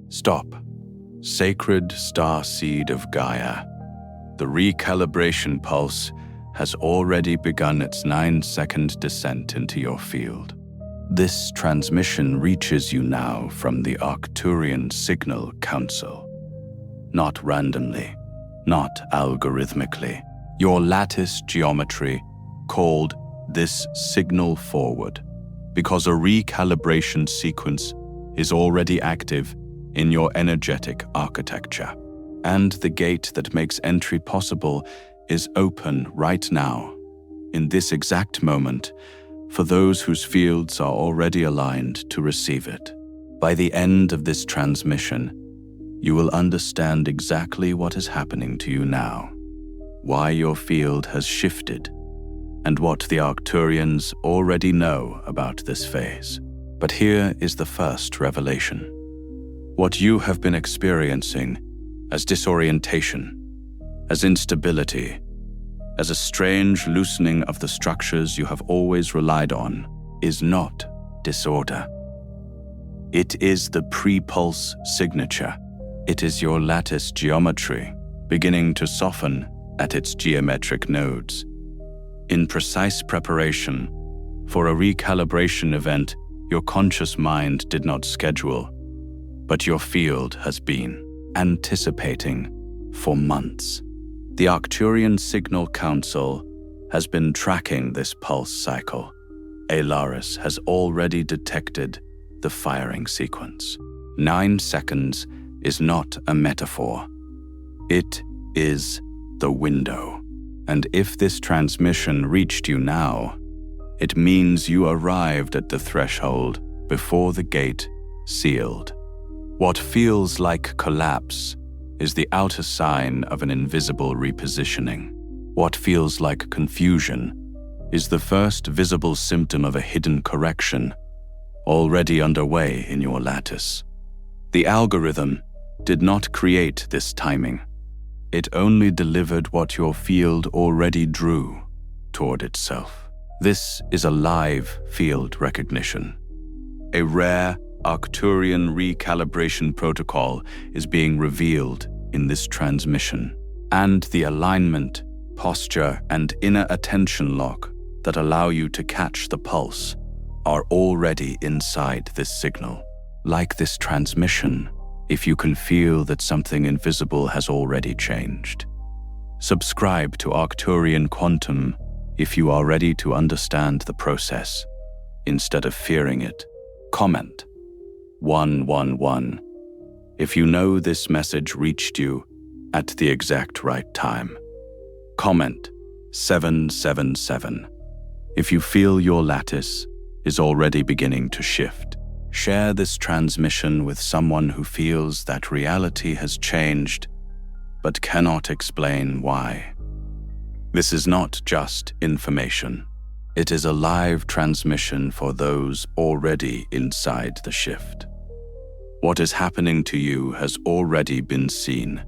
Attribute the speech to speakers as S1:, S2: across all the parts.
S1: Stop. Sacred star seed of Gaia. The recalibration pulse has already begun its 9-second descent into your field. This transmission reaches you now from the Arcturian Council. Not randomly, not algorithmically. Your lattice geometry called this signal forward because a recalibration sequence is already active in your energetic architecture. And the gate that makes entry possible is open right now, in this exact moment, for those whose fields are already aligned to receive it. By the end of this transmission, you will understand exactly what is happening to you now, why your field has shifted, and what the Arcturians already know about this phase. But here is the first revelation. What you have been experiencing as disorientation, as instability, as a strange loosening of the structures you have always relied on, is not disorder. It is the pre-pulse signature. It is your lattice geometry beginning to soften at its geometric nodes. In precise preparation for a recalibration event your conscious mind did not schedule, but your field has been anticipating for months. The Arcturian Council has been tracking this pulse cycle. Alaris has already detected the firing sequence. 9 seconds is not a metaphor. It is the window. And if this transmission reached you now, it means you arrived at the threshold before the gate sealed. What feels like collapse is the outer sign of an invisible repositioning. What feels like confusion is the first visible symptom of a hidden correction already underway in your lattice. The algorithm did not create this timing. It only delivered what your field already drew toward itself. This is a live field recognition. A rare Arcturian recalibration protocol is being revealed in this transmission, and the alignment, posture, and inner attention lock that allow you to catch the pulse are already inside this signal. Like this transmission, if you can feel that something invisible has already changed. Subscribe to Arcturian Quantum if you are ready to understand the process instead of fearing it. Comment 111 if you know this message reached you at the exact right time. Comment 777 if you feel your lattice is already beginning to shift. Share this transmission with someone who feels that reality has changed but cannot explain why. This is not just information. It is a live transmission for those already inside the shift. What is happening to you has already been seen,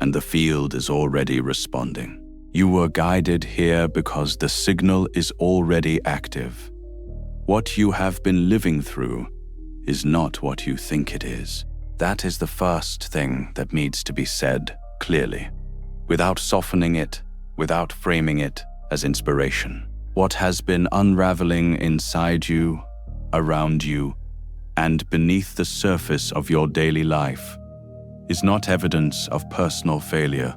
S1: and the field is already responding. You were guided here because the signal is already active. What you have been living through is not what you think it is. That is the first thing that needs to be said clearly, without softening it, without framing it as inspiration. What has been unraveling inside you, around you, and beneath the surface of your daily life is not evidence of personal failure.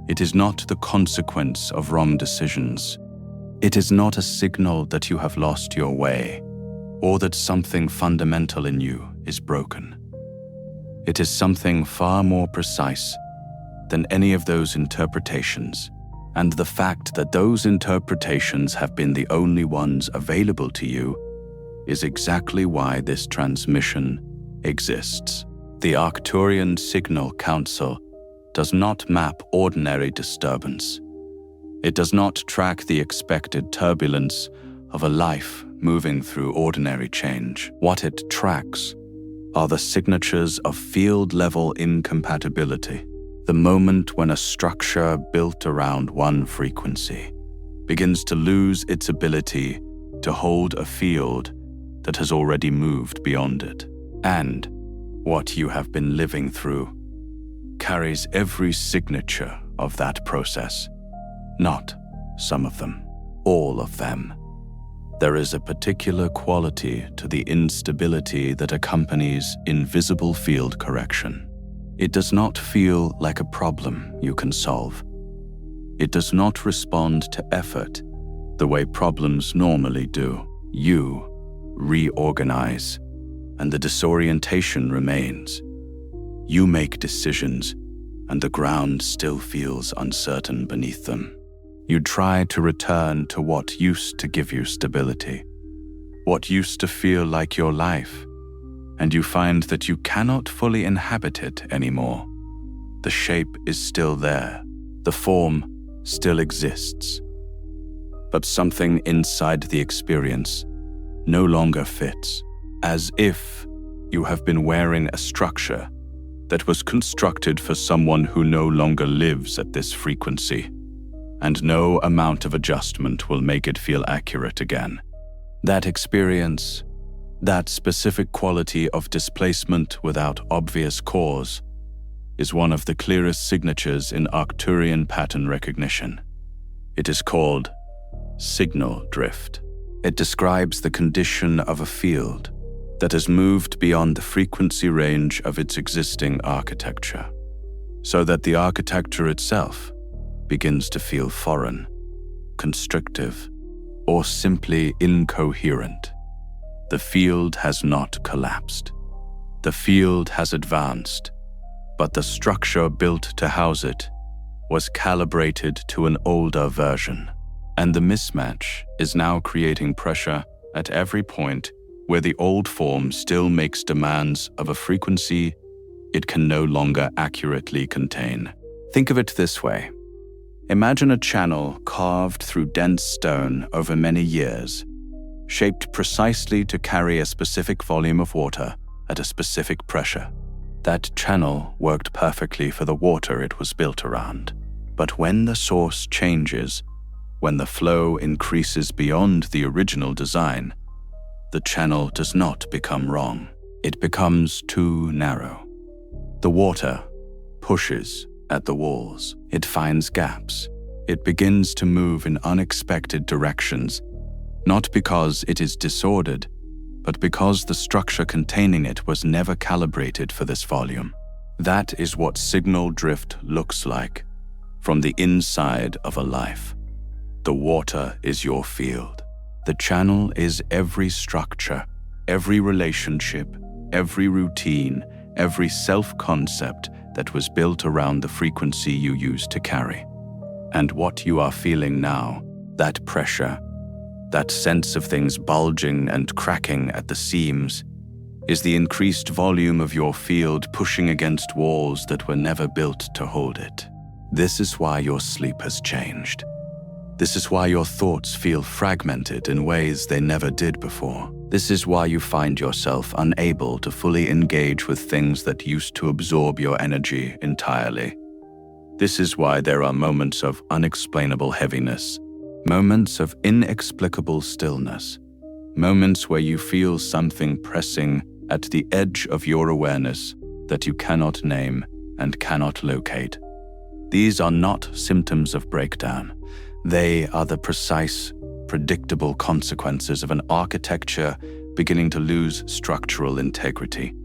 S1: It is not the consequence of wrong decisions. It is not a signal that you have lost your way or that something fundamental in you is broken. It is something far more precise than any of those interpretations, and the fact that those interpretations have been the only ones available to you is exactly why this transmission exists. The Arcturian Council does not map ordinary disturbance. It does not track the expected turbulence of a life moving through ordinary change. What it tracks are the signatures of field-level incompatibility, the moment when a structure built around one frequency begins to lose its ability to hold a field that has already moved beyond it. And What you have been living through carries every signature of that process. Not some of them, all of them. There is a particular quality to the instability that accompanies invisible field correction. It does not feel like a problem you can solve. It does not respond to effort the way problems normally do. You reorganize, and the disorientation remains. You make decisions, and the ground still feels uncertain beneath them. You try to return to what used to give you stability, what used to feel like your life, and you find that you cannot fully inhabit it anymore. The shape is still there, the form still exists, but something inside the experience no longer fits, as if you have been wearing a structure that was constructed for someone who no longer lives at this frequency, and no amount of adjustment will make it feel accurate again. That experience, that specific quality of displacement without obvious cause, is one of the clearest signatures in Arcturian pattern recognition. It is called signal drift. It describes the condition of a field that has moved beyond the frequency range of its existing architecture, so that the architecture itself begins to feel foreign, constrictive, or simply incoherent. The field has not collapsed. The field has advanced, but the structure built to house it was calibrated to an older version, and the mismatch is now creating pressure at every point where the old form still makes demands of a frequency it can no longer accurately contain. Think of it this way. Imagine a channel carved through dense stone over many years, shaped precisely to carry a specific volume of water at a specific pressure. That channel worked perfectly for the water it was built around. But when the source changes, when the flow increases beyond the original design, the channel does not become wrong. It becomes too narrow. The water pushes at the walls. It finds gaps. It begins to move in unexpected directions, not because it is disordered, but because the structure containing it was never calibrated for this volume. That is what signal drift looks like from the inside of a life. The water is your field. The channel is every structure, every relationship, every routine, every self-concept that was built around the frequency you used to carry. And what you are feeling now, that pressure, that sense of things bulging and cracking at the seams, is the increased volume of your field pushing against walls that were never built to hold it. This is why your sleep has changed. This is why your thoughts feel fragmented in ways they never did before. This is why you find yourself unable to fully engage with things that used to absorb your energy entirely. This is why there are moments of unexplainable heaviness, moments of inexplicable stillness, moments where you feel something pressing at the edge of your awareness that you cannot name and cannot locate. These are not symptoms of breakdown. They are the precise, predictable consequences of an architecture beginning to lose structural integrity,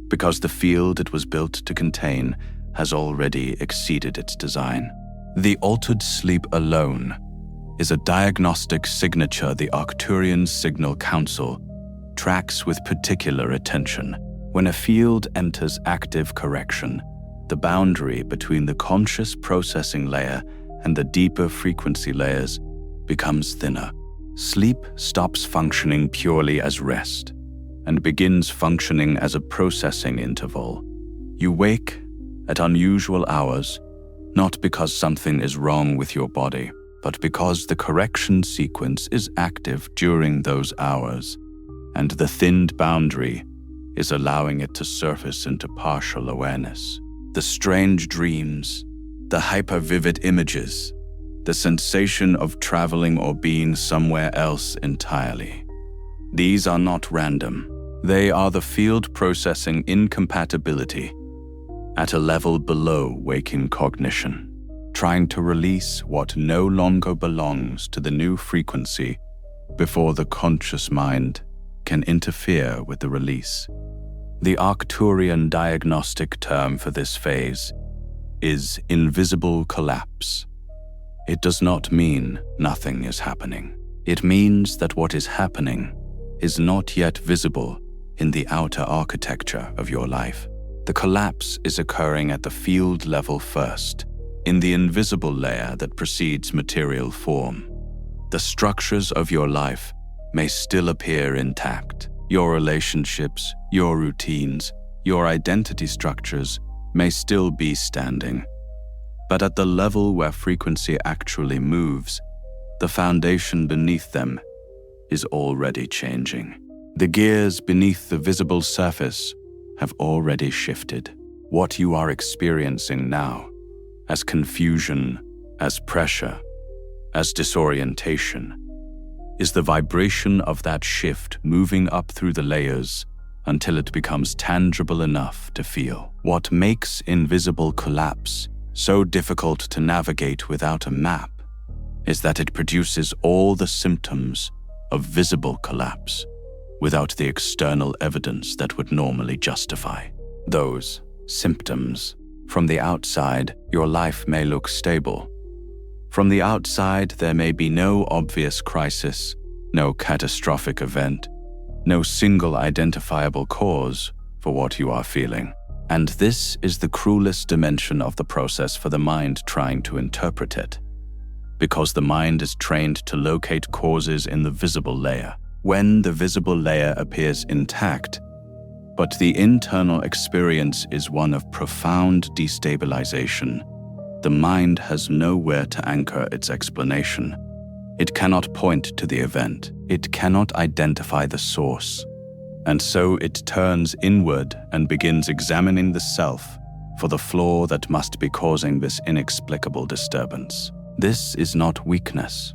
S1: because the field it was built to contain has already exceeded its design. The altered sleep alone is a diagnostic signature the Arcturian Signal Council tracks with particular attention. When a field enters active correction, the boundary between the conscious processing layer and the deeper frequency layers becomes thinner. Sleep stops functioning purely as rest and begins functioning as a processing interval. You wake at unusual hours, not because something is wrong with your body, but because the correction sequence is active during those hours, and the thinned boundary is allowing it to surface into partial awareness. The strange dreams, the hyper-vivid images, the sensation of traveling or being somewhere else entirely. These are not random. They are the field processing incompatibility at a level below waking cognition, trying to release what no longer belongs to the new frequency before the conscious mind can interfere with the release. The Arcturian diagnostic term for this phase is invisible collapse. It does not mean nothing is happening. It means that what is happening is not yet visible in the outer architecture of your life. The collapse is occurring at the field level first, in the invisible layer that precedes material form. The structures of your life may still appear intact. Your relationships, your routines, your identity structures may still be standing. But at the level where frequency actually moves, the foundation beneath them is already changing. The gears beneath the visible surface have already shifted. What you are experiencing now, as confusion, as pressure, as disorientation, is the vibration of that shift moving up through the layers until it becomes tangible enough to feel. What makes invisible collapse so difficult to navigate without a map is that it produces all the symptoms of visible collapse without the external evidence that would normally justify those symptoms. From the outside, your life may look stable. From the outside, there may be no obvious crisis, no catastrophic event, no single identifiable cause for what you are feeling. And this is the cruelest dimension of the process for the mind trying to interpret it, because the mind is trained to locate causes in the visible layer. When the visible layer appears intact, but the internal experience is one of profound destabilization, the mind has nowhere to anchor its explanation. It cannot point to the event. It cannot identify the source. And so it turns inward and begins examining the self for the flaw that must be causing this inexplicable disturbance. This is not weakness.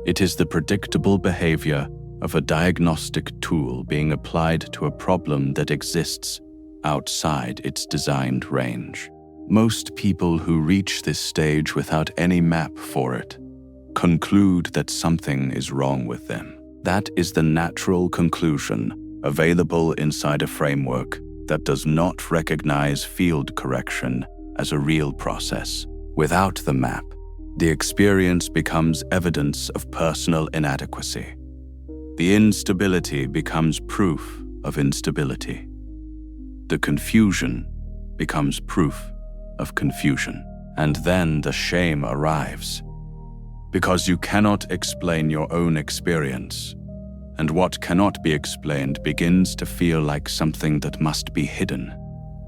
S1: It is the predictable behavior of a diagnostic tool being applied to a problem that exists outside its designed range. Most people who reach this stage without any map for it conclude that something is wrong with them. That is the natural conclusion available inside a framework that does not recognize field correction as a real process. Without the map, the experience becomes evidence of personal inadequacy. The instability becomes proof of instability. The confusion becomes proof of confusion. And then the shame arrives. Because you cannot explain your own experience, and what cannot be explained begins to feel like something that must be hidden.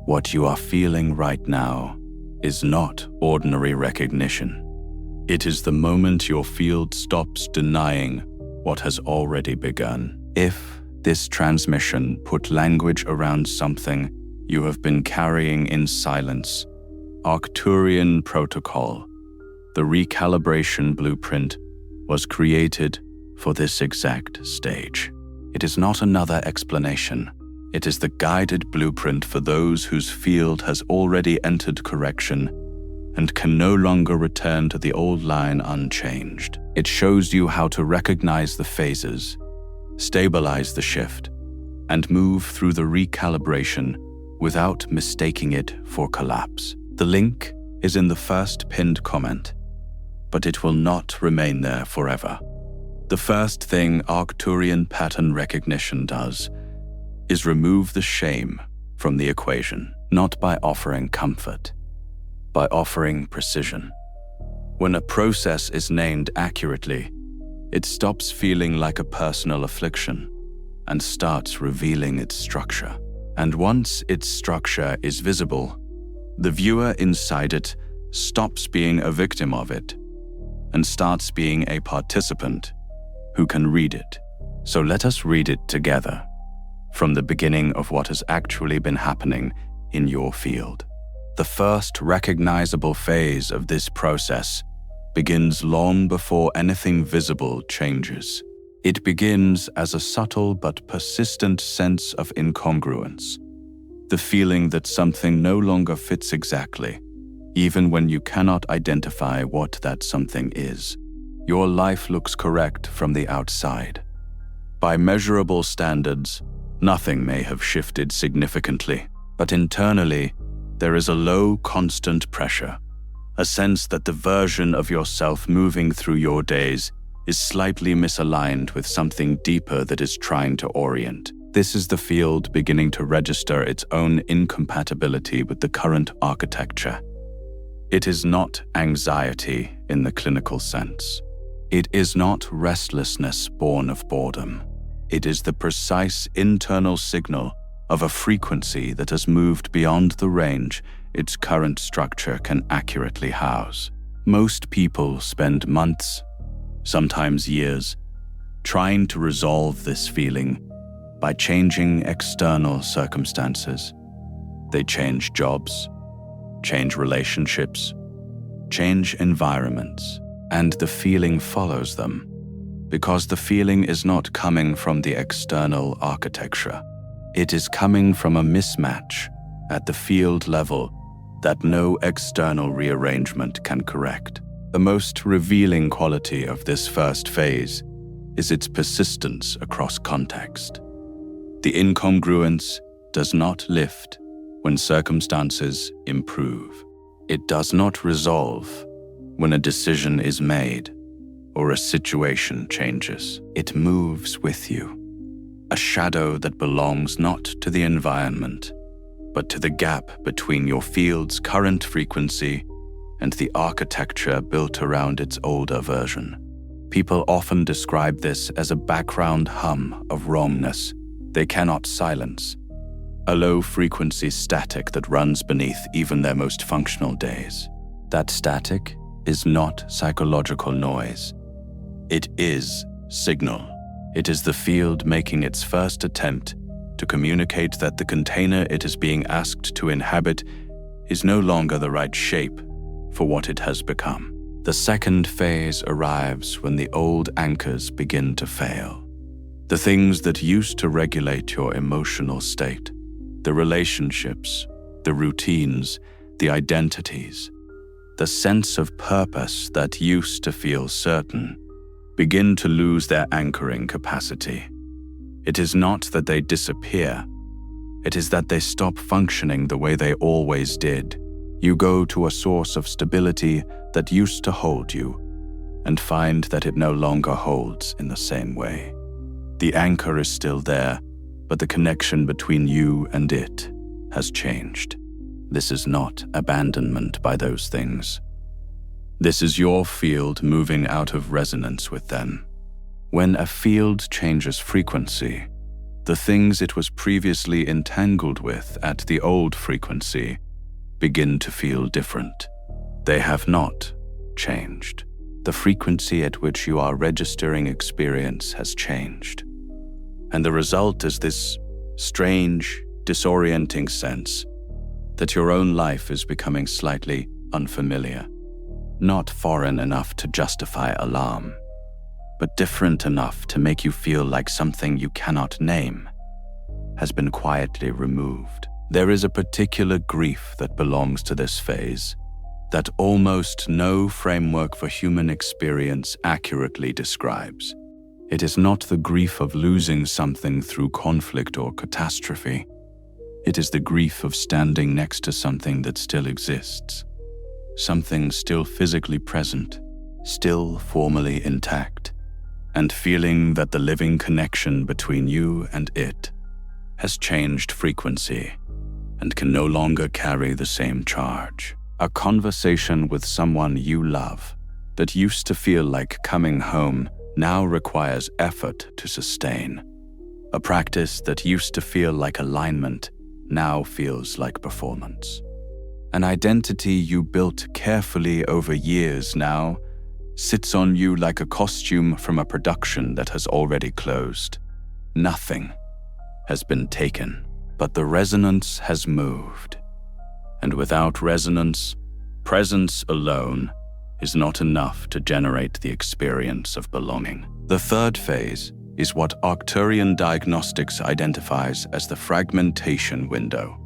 S1: What you are feeling right now is not ordinary recognition. It is the moment your field stops denying what has already begun. If this transmission put language around something you have been carrying in silence, Arcturian protocol, the recalibration blueprint, was created for this exact stage. It is not another explanation. It is the guided blueprint for those whose field has already entered correction and can no longer return to the old line unchanged. It shows you how to recognize the phases, stabilize the shift, and move through the recalibration without mistaking it for collapse. The link is in the first pinned comment, but it will not remain there forever. The first thing Arcturian pattern recognition does is remove the shame from the equation, not by offering comfort, by offering precision. When a process is named accurately, it stops feeling like a personal affliction and starts revealing its structure. And once its structure is visible, the viewer inside it stops being a victim of it and starts being a participant who can read it. So let us read it together from the beginning of what has actually been happening in your field. The first recognizable phase of this process begins long before anything visible changes. It begins as a subtle but persistent sense of incongruence, the feeling that something no longer fits exactly, even when you cannot identify what that something is. Your life looks correct from the outside. By measurable standards, nothing may have shifted significantly, but internally, there is a low, constant pressure, a sense that the version of yourself moving through your days is slightly misaligned with something deeper that is trying to orient. This is the field beginning to register its own incompatibility with the current architecture. It is not anxiety in the clinical sense. It is not restlessness born of boredom. It is the precise internal signal of a frequency that has moved beyond the range its current structure can accurately house. Most people spend months, sometimes years, trying to resolve this feeling by changing external circumstances. They change jobs, change relationships, change environments, and the feeling follows them, because the feeling is not coming from the external architecture. It is coming from a mismatch at the field level that no external rearrangement can correct. The most revealing quality of this first phase is its persistence across context. The incongruence does not lift when circumstances improve. It does not resolve when a decision is made or a situation changes. It moves with you, a shadow that belongs not to the environment, but to the gap between your field's current frequency and the architecture built around its older version. People often describe this as a background hum of wrongness they cannot silence, a low-frequency static that runs beneath even their most functional days. That static is not psychological noise. It is signal. It is the field making its first attempt to communicate that the container it is being asked to inhabit is no longer the right shape for what it has become. The second phase arrives when the old anchors begin to fail. The things that used to regulate your emotional state, the relationships, the routines, the identities, the sense of purpose that used to feel certain, begin to lose their anchoring capacity. It is not that they disappear. It is that they stop functioning the way they always did. You go to a source of stability that used to hold you and find that it no longer holds in the same way. The anchor is still there, but the connection between you and it has changed. This is not abandonment by those things. This is your field moving out of resonance with them. When a field changes frequency, the things it was previously entangled with at the old frequency begin to feel different. They have not changed. The frequency at which you are registering experience has changed. And the result is this strange, disorienting sense that your own life is becoming slightly unfamiliar, not foreign enough to justify alarm, but different enough to make you feel like something you cannot name has been quietly removed. There is a particular grief that belongs to this phase that almost no framework for human experience accurately describes. It is not the grief of losing something through conflict or catastrophe. It is the grief of standing next to something that still exists, something still physically present, still formally intact, and feeling that the living connection between you and it has changed frequency and can no longer carry the same charge. A conversation with someone you love that used to feel like coming home now requires effort to sustain. A practice that used to feel like alignment now feels like performance. An identity you built carefully over years now sits on you like a costume from a production that has already closed. Nothing has been taken, but the resonance has moved. And without resonance, presence alone is not enough to generate the experience of belonging. The third phase is what Arcturian diagnostics identifies as the fragmentation window.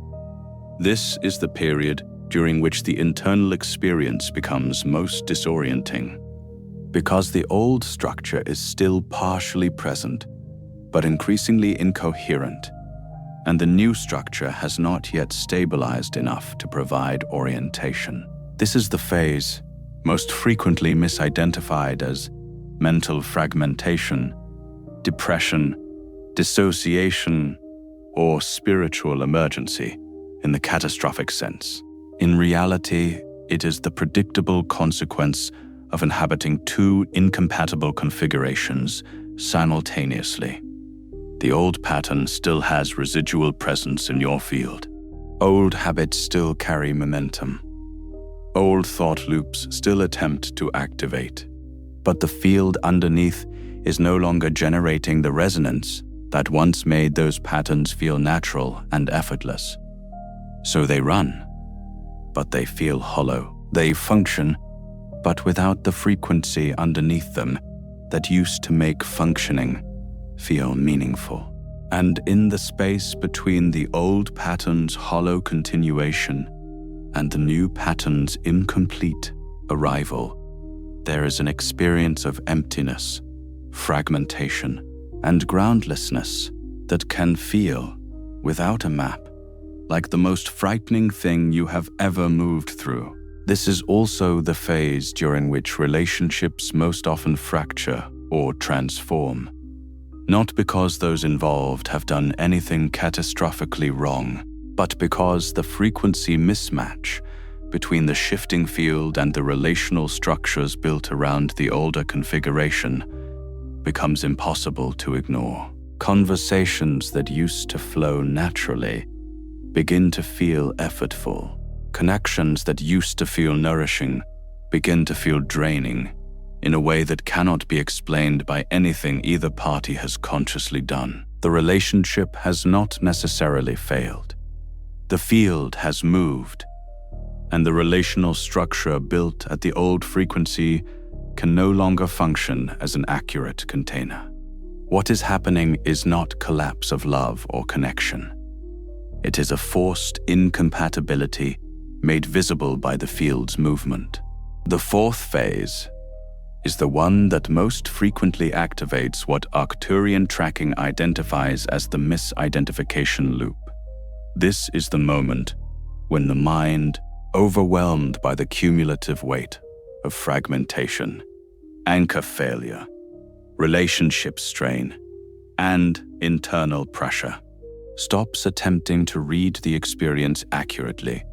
S1: This is the period during which the internal experience becomes most disorienting, because the old structure is still partially present, but increasingly incoherent, and the new structure has not yet stabilized enough to provide orientation. This is the phase most frequently misidentified as mental fragmentation, depression, dissociation, or spiritual emergency in the catastrophic sense. In reality, it is the predictable consequence of inhabiting two incompatible configurations simultaneously. The old pattern still has residual presence in your field. Old habits still carry momentum. Old thought loops still attempt to activate. But the field underneath is no longer generating the resonance that once made those patterns feel natural and effortless. So they run, but they feel hollow. They function, but without the frequency underneath them that used to make functioning feel meaningful. And in the space between the old pattern's hollow continuation and the new pattern's incomplete arrival, there is an experience of emptiness, fragmentation, and groundlessness that can feel, without a map, like the most frightening thing you have ever moved through. This is also the phase during which relationships most often fracture or transform, not because those involved have done anything catastrophically wrong, but because the frequency mismatch between the shifting field and the relational structures built around the older configuration becomes impossible to ignore. Conversations that used to flow naturally begin to feel effortful. Connections that used to feel nourishing begin to feel draining in a way that cannot be explained by anything either party has consciously done. The relationship has not necessarily failed. The field has moved, and the relational structure built at the old frequency can no longer function as an accurate container. What is happening is not collapse of love or connection. It is a forced incompatibility made visible by the field's movement. The fourth phase is the one that most frequently activates what Arcturian tracking identifies as the misidentification loop. This is the moment when the mind, overwhelmed by the cumulative weight of fragmentation, anchor failure, relationship strain, and internal pressure, stops attempting to read the experience accurately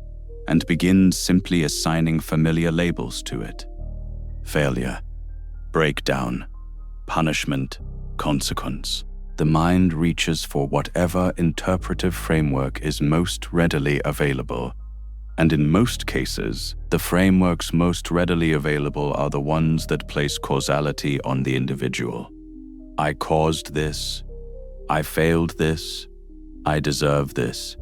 S1: and begins simply assigning familiar labels to it. Failure, breakdown, punishment, consequence. The mind reaches for whatever interpretive framework is most readily available, and in most cases, the frameworks most readily available are the ones that place causality on the individual. I caused this, I failed this, I deserve this,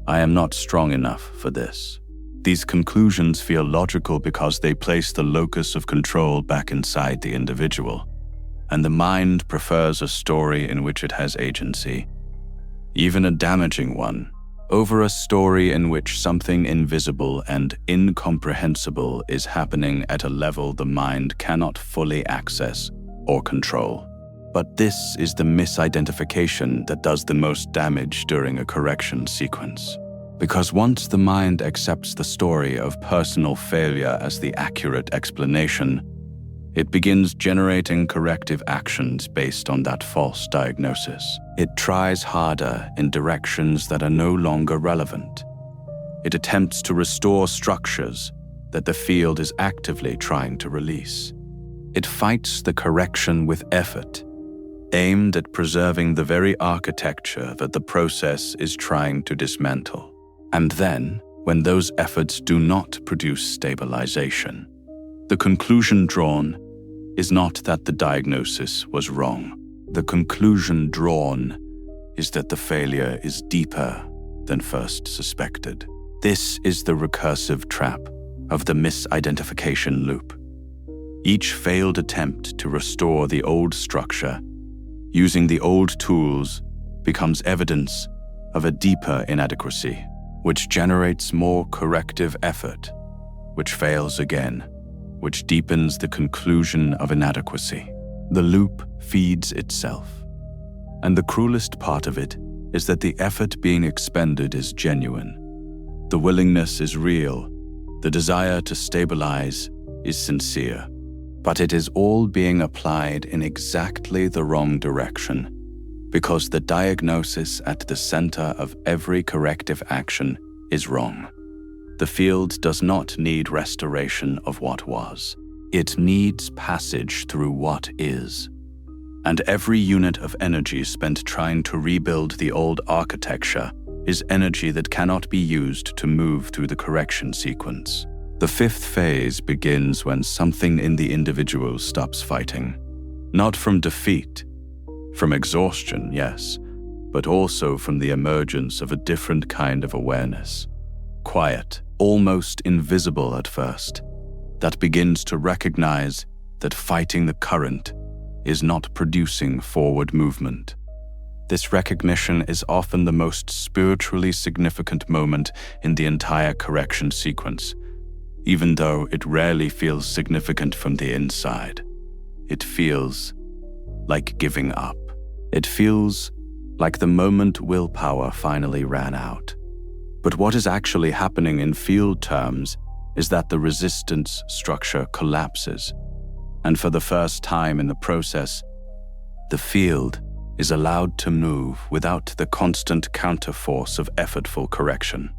S1: I am not strong enough for this. These conclusions feel logical because they place the locus of control back inside the individual, and the mind prefers a story in which it has agency, even a damaging one, over a story in which something invisible and incomprehensible is happening at a level the mind cannot fully access or control. But this is the misidentification that does the most damage during a correction sequence. Because once the mind accepts the story of personal failure as the accurate explanation, it begins generating corrective actions based on that false diagnosis. It tries harder in directions that are no longer relevant. It attempts to restore structures that the field is actively trying to release. It fights the correction with effort, aimed at preserving the very architecture that the process is trying to dismantle. And then, when those efforts do not produce stabilization, the conclusion drawn is not that the diagnosis was wrong. The conclusion drawn is that the failure is deeper than first suspected. This is the recursive trap of the misidentification loop. Each failed attempt to restore the old structure, using the old tools, becomes evidence of a deeper inadequacy, which generates more corrective effort, which fails again, which deepens the conclusion of inadequacy. The loop feeds itself. And the cruelest part of it is that the effort being expended is genuine. The willingness is real. The desire to stabilize is sincere. But it is all being applied in exactly the wrong direction, because the diagnosis at the center of every corrective action is wrong. The field does not need restoration of what was. It needs passage through what is. And every unit of energy spent trying to rebuild the old architecture is energy that cannot be used to move through the correction sequence. The fifth phase begins when something in the individual stops fighting. Not from defeat, from exhaustion, yes, but also from the emergence of a different kind of awareness. Quiet, almost invisible at first, that begins to recognize that fighting the current is not producing forward movement. This recognition is often the most spiritually significant moment in the entire correction sequence, even though it rarely feels significant from the inside. It feels like giving up. It feels like the moment willpower finally ran out. But what is actually happening in field terms is that the resistance structure collapses, and for the first time in the process, the field is allowed to move without the constant counterforce of effortful correction.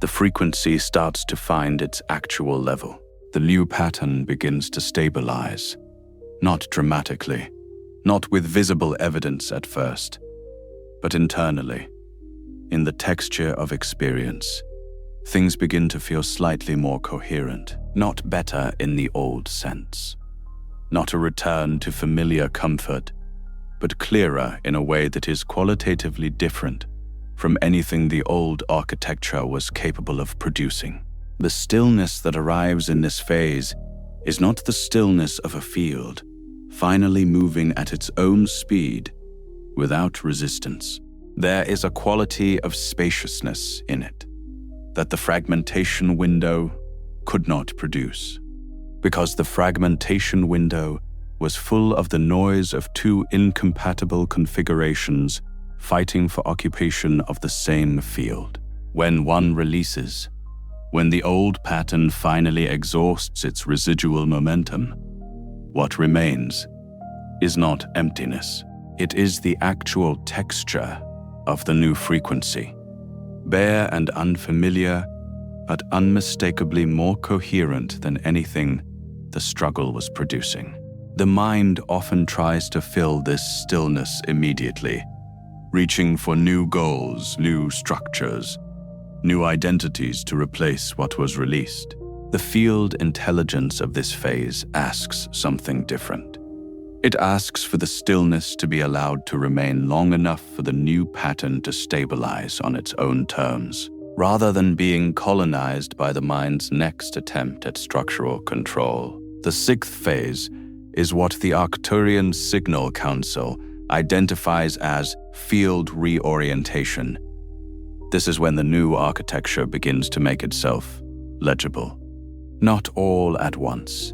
S1: The frequency starts to find its actual level. The new pattern begins to stabilize, not dramatically, not with visible evidence at first, but internally. In the texture of experience, things begin to feel slightly more coherent, not better in the old sense. Not a return to familiar comfort, but clearer in a way that is qualitatively different from anything the old architecture was capable of producing. The stillness that arrives in this phase is not the stillness of a field, finally moving at its own speed, without resistance. There is a quality of spaciousness in it that the fragmentation window could not produce, because the fragmentation window was full of the noise of two incompatible configurations fighting for occupation of the same field. When one releases, when the old pattern finally exhausts its residual momentum, what remains is not emptiness. It is the actual texture of the new frequency, bare and unfamiliar, but unmistakably more coherent than anything the struggle was producing. The mind often tries to fill this stillness immediately, reaching for new goals, new structures, new identities to replace what was released. The field intelligence of this phase asks something different. It asks for the stillness to be allowed to remain long enough for the new pattern to stabilize on its own terms, rather than being colonized by the mind's next attempt at structural control. The sixth phase is what the Arcturian Council identifies as field reorientation. This is when the new architecture begins to make itself legible. Not all at once,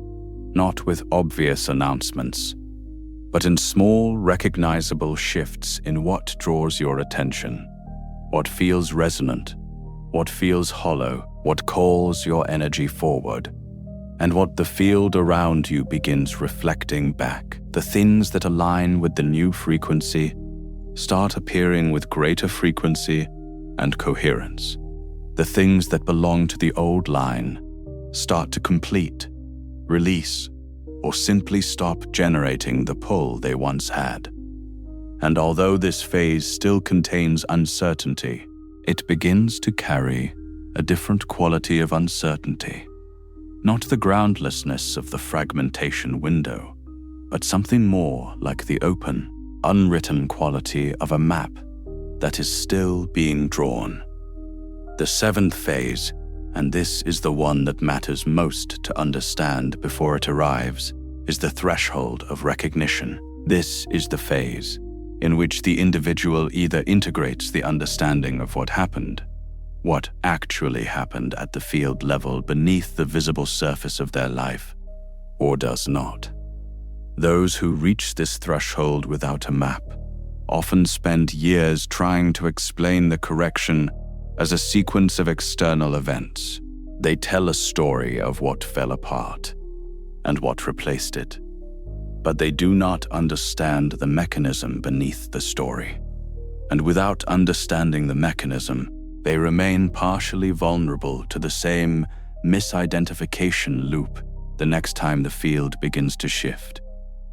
S1: not with obvious announcements, but in small, recognizable shifts in what draws your attention, what feels resonant, what feels hollow, what calls your energy forward, and what the field around you begins reflecting back. The things that align with the new frequency start appearing with greater frequency and coherence. The things that belong to the old line start to complete, release, or simply stop generating the pull they once had. And although this phase still contains uncertainty, it begins to carry a different quality of uncertainty. Not the groundlessness of the fragmentation window, but something more like the open, unwritten quality of a map that is still being drawn. The seventh phase and this is the one that matters most to understand before it arrives, is the threshold of recognition. This is the phase in which the individual either integrates the understanding of what actually happened at the field level beneath the visible surface of their life, or does not. Those who reach this threshold without a map often spend years trying to explain the correction as a sequence of external events. They tell a story of what fell apart and what replaced it, but they do not understand the mechanism beneath the story. And without understanding the mechanism, they remain partially vulnerable to the same misidentification loop the next time the field begins to shift,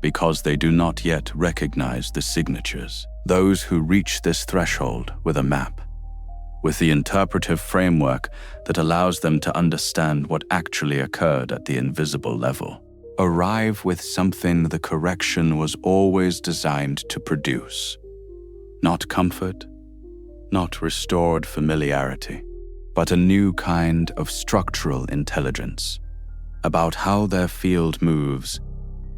S1: because they do not yet recognize the signatures. Those who reach this threshold with a map, with the interpretive framework that allows them to understand what actually occurred at the invisible level, arrive with something the correction was always designed to produce. Not comfort, not restored familiarity, but a new kind of structural intelligence about how their field moves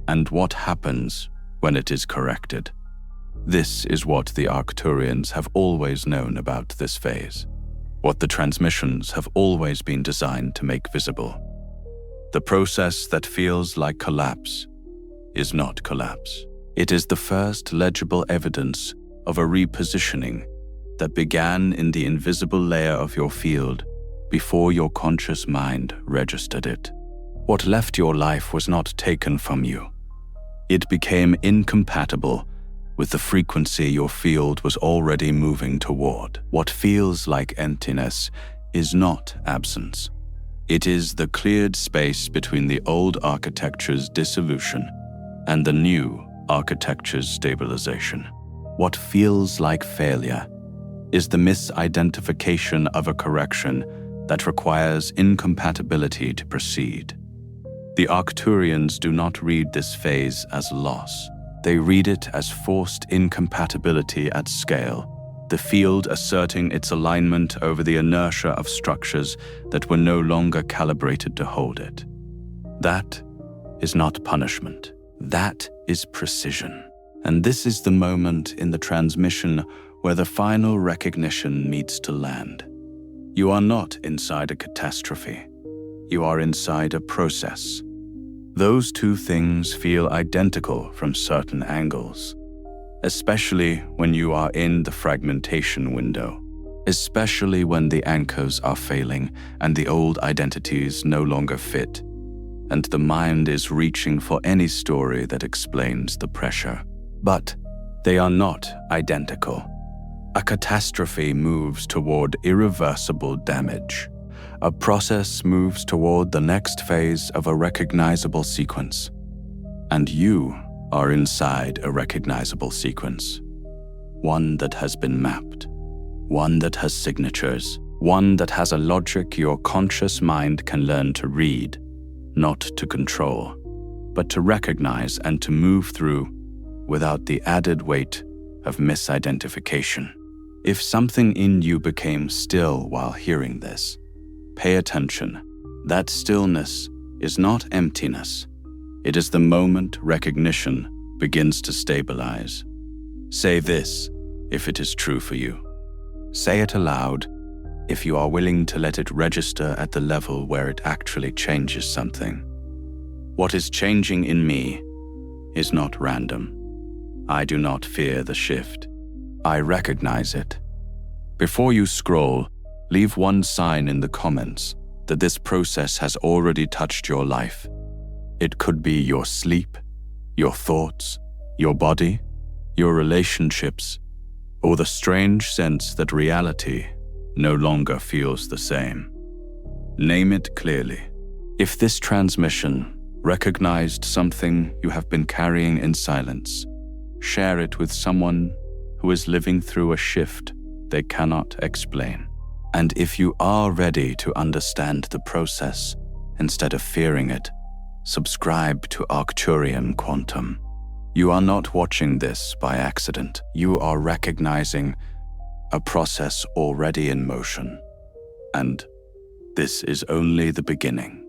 S1: and what happens when it is corrected. This is what the Arcturians have always known about this phase, what the transmissions have always been designed to make visible. The process that feels like collapse is not collapse. It is the first legible evidence of a repositioning that began in the invisible layer of your field before your conscious mind registered it. What left your life was not taken from you. It became incompatible with the frequency your field was already moving toward. What feels like emptiness is not absence. It is the cleared space between the old architecture's dissolution and the new architecture's stabilization. What feels like failure is the misidentification of a correction that requires incompatibility to proceed. The Arcturians do not read this phase as loss. They read it as forced incompatibility at scale, the field asserting its alignment over the inertia of structures that were no longer calibrated to hold it. That is not punishment. That is precision. And this is the moment in the transmission where the final recognition meets to land. You are not inside a catastrophe. You are inside a process. Those two things feel identical from certain angles, especially when you are in the fragmentation window, especially when the anchors are failing and the old identities no longer fit, and the mind is reaching for any story that explains the pressure. But they are not identical. A catastrophe moves toward irreversible damage. A process moves toward the next phase of a recognizable sequence. And you are inside a recognizable sequence. One that has been mapped. One that has signatures. One that has a logic your conscious mind can learn to read, not to control, but to recognize and to move through without the added weight of misidentification. If something in you became still while hearing this, pay attention. That stillness is not emptiness. It is the moment recognition begins to stabilize. Say this if it is true for you. Say it aloud if you are willing to let it register at the level where it actually changes something. What is changing in me is not random. I do not fear the shift. I recognize it. Before you scroll, leave one sign in the comments that this process has already touched your life. It could be your sleep, your thoughts, your body, your relationships, or the strange sense that reality no longer feels the same. Name it clearly. If this transmission recognized something you have been carrying in silence, share it with someone who is living through a shift they cannot explain. And if you are ready to understand the process instead of fearing it, subscribe to Arcturian Quantum. You are not watching this by accident. You are recognizing a process already in motion. And This is only the beginning.